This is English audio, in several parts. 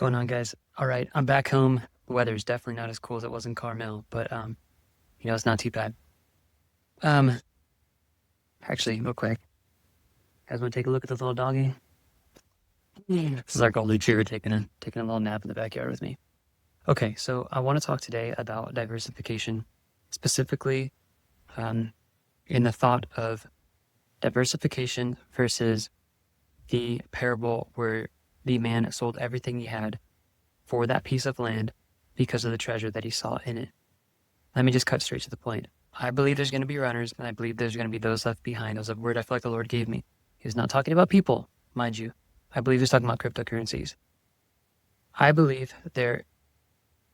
Going on, guys? All right, I'm back home. The weather is definitely not as cool as it was in Carmel, but it's not too bad. Um, Actually, real quick, guys, want to take a look at this little doggy? This is our golden retriever taking a little nap in the backyard with me. Okay, so I want to talk today about diversification, specifically, in the thought of diversification versus the parable where the man sold everything he had for that piece of land because of the treasure that he saw in it. Let me just cut straight to the point. I believe there's going to be runners, and I believe there's going to be those left behind. That was a word I feel like the Lord gave me. He's not talking about people, mind you. I believe he's talking about cryptocurrencies. I believe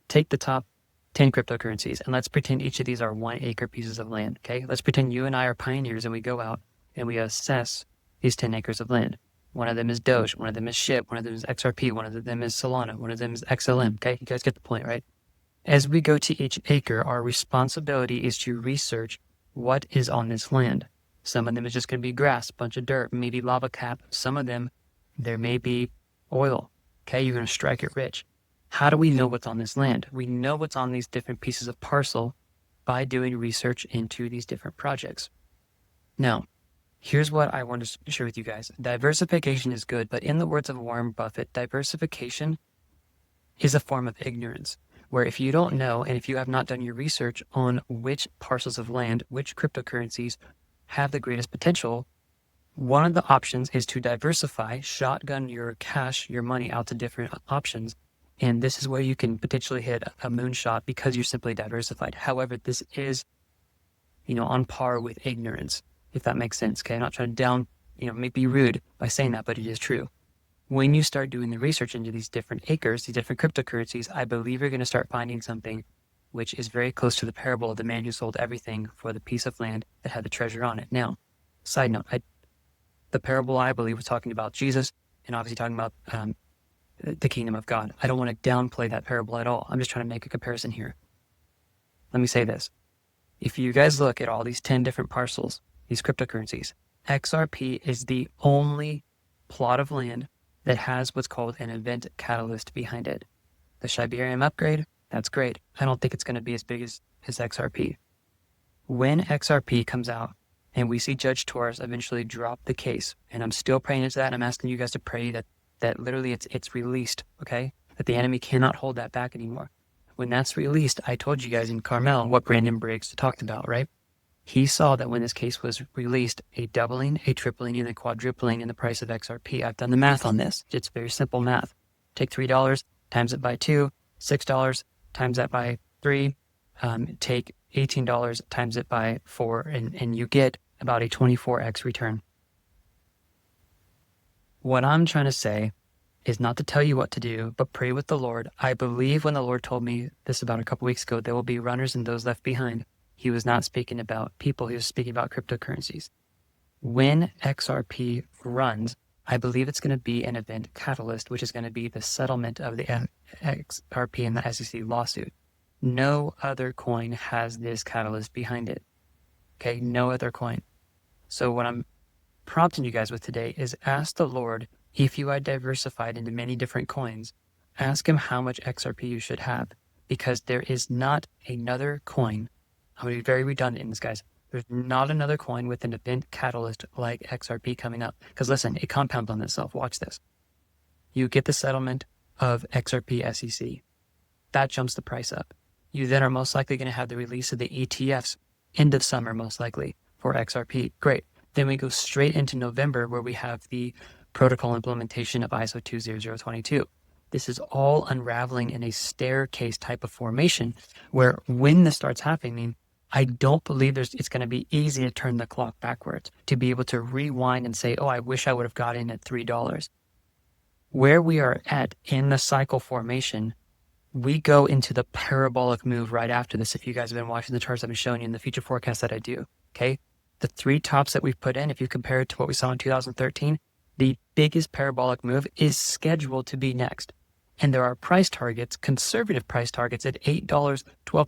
take the top 10 cryptocurrencies, and let's pretend each of these are 1 acre pieces of land, okay? Let's pretend you and I are pioneers, and we go out and we assess these 10 acres of land. One of them is Doge, one of them is SHIB, one of them is XRP, one of them is Solana, one of them is XLM, okay? You guys get the point, right? As we go to each acre, our responsibility is to research what is on this land. Some of them is just going to be grass, bunch of dirt, maybe lava cap. Some of them, there may be oil. Okay, you're going to strike it rich. How do we know what's on this land? We know what's on these different pieces of parcel by doing research into these different projects. Now, here's what I want to share with you guys. Diversification is good, but in the words of Warren Buffett, diversification is a form of ignorance, where if you don't know and if you have not done your research on which parcels of land, which cryptocurrencies have the greatest potential, one of the options is to diversify, shotgun your cash, your money out to different options. And this is where you can potentially hit a moonshot because you're simply diversified. However, this is, on par with ignorance, if that makes sense. Okay, I'm not trying to maybe be rude by saying that, but it is true. When you start doing the research into these different acres, these different cryptocurrencies, I believe you're going to start finding something which is very close to the parable of the man who sold everything for the piece of land that had the treasure on it. Now, side note, the parable I believe was talking about Jesus and obviously talking about the kingdom of God. I don't want to downplay that parable at all. I'm just trying to make a comparison here. Let me say this. If you guys look at all these 10 different parcels, these cryptocurrencies, XRP is the only plot of land that has what's called an event catalyst behind it. The Shibarium upgrade, that's great. I don't think it's going to be as big as XRP. When XRP comes out and we see Judge Torres eventually drop the case, and I'm still praying into that, and I'm asking you guys to pray that literally it's released, okay? That the enemy cannot hold that back anymore. When that's released, I told you guys in Carmel what Brandon Briggs talked about, right? He saw that when this case was released, a doubling, a tripling, and a quadrupling in the price of XRP. I've done the math on this. It's very simple math. Take $3, times it by 2, $6, times that by 3, take $18, times it by 4, and you get about a 24x return. What I'm trying to say is not to tell you what to do, but pray with the Lord. I believe when the Lord told me this about a couple weeks ago, there will be runners and those left behind. He was not speaking about people. He was speaking about cryptocurrencies. When XRP runs, I believe it's going to be an event catalyst, which is going to be the settlement of the XRP and the SEC lawsuit. No other coin has this catalyst behind it. Okay, no other coin. So what I'm prompting you guys with today is ask the Lord, if you are diversified into many different coins, ask him how much XRP you should have, because there is not another coin. I'm going to be very redundant in this, guys. There's not another coin with an event catalyst like XRP coming up. Because listen, it compounds on itself. Watch this. You get the settlement of XRP SEC. That jumps the price up. You then are most likely going to have the release of the ETFs end of summer, most likely, for XRP. Great. Then we go straight into November where we have the protocol implementation of ISO 20022. This is all unraveling in a staircase type of formation where when this starts happening, I don't believe it's going to be easy to turn the clock backwards, to be able to rewind and say, oh, I wish I would have got in at $3. Where we are at in the cycle formation, we go into the parabolic move right after this. If you guys have been watching the charts I've been showing you in the future forecast that I do, okay? The 3 tops that we've put in, if you compare it to what we saw in 2013, the biggest parabolic move is scheduled to be next. And there are price targets, conservative price targets at $8, $12, $16,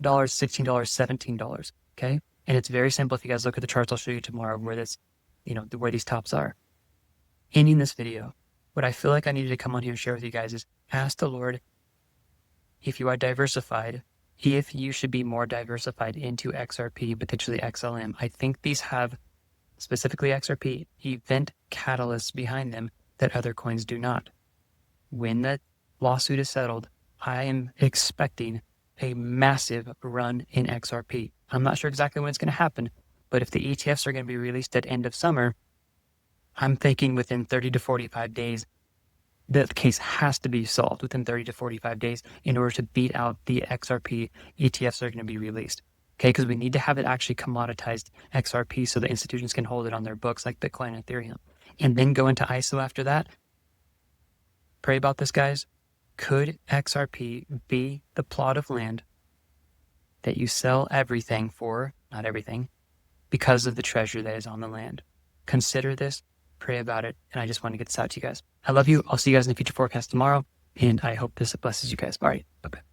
$17, okay? And it's very simple. If you guys look at the charts, I'll show you tomorrow where where these tops are. Ending this video, what I feel like I needed to come on here and share with you guys is ask the Lord if you are diversified, if you should be more diversified into XRP, potentially XLM. I think these have, specifically XRP, event catalysts behind them that other coins do not. When the lawsuit is settled, I am expecting a massive run in XRP. I'm not sure exactly when it's going to happen, but if the ETFs are going to be released at end of summer, I'm thinking within 30 to 45 days, the case has to be solved within 30 to 45 days in order to beat out the XRP ETFs that are going to be released. Okay, because we need to have it actually commoditized XRP so the institutions can hold it on their books like Bitcoin and Ethereum. And then go into ISO after that. Pray about this, guys. Could XRP be the plot of land that you sell everything for, not everything, because of the treasure that is on the land? Consider this, pray about it, and I just want to get this out to you guys. I love you. I'll see you guys in the future forecast tomorrow, and I hope this blesses you guys. All right, bye-bye.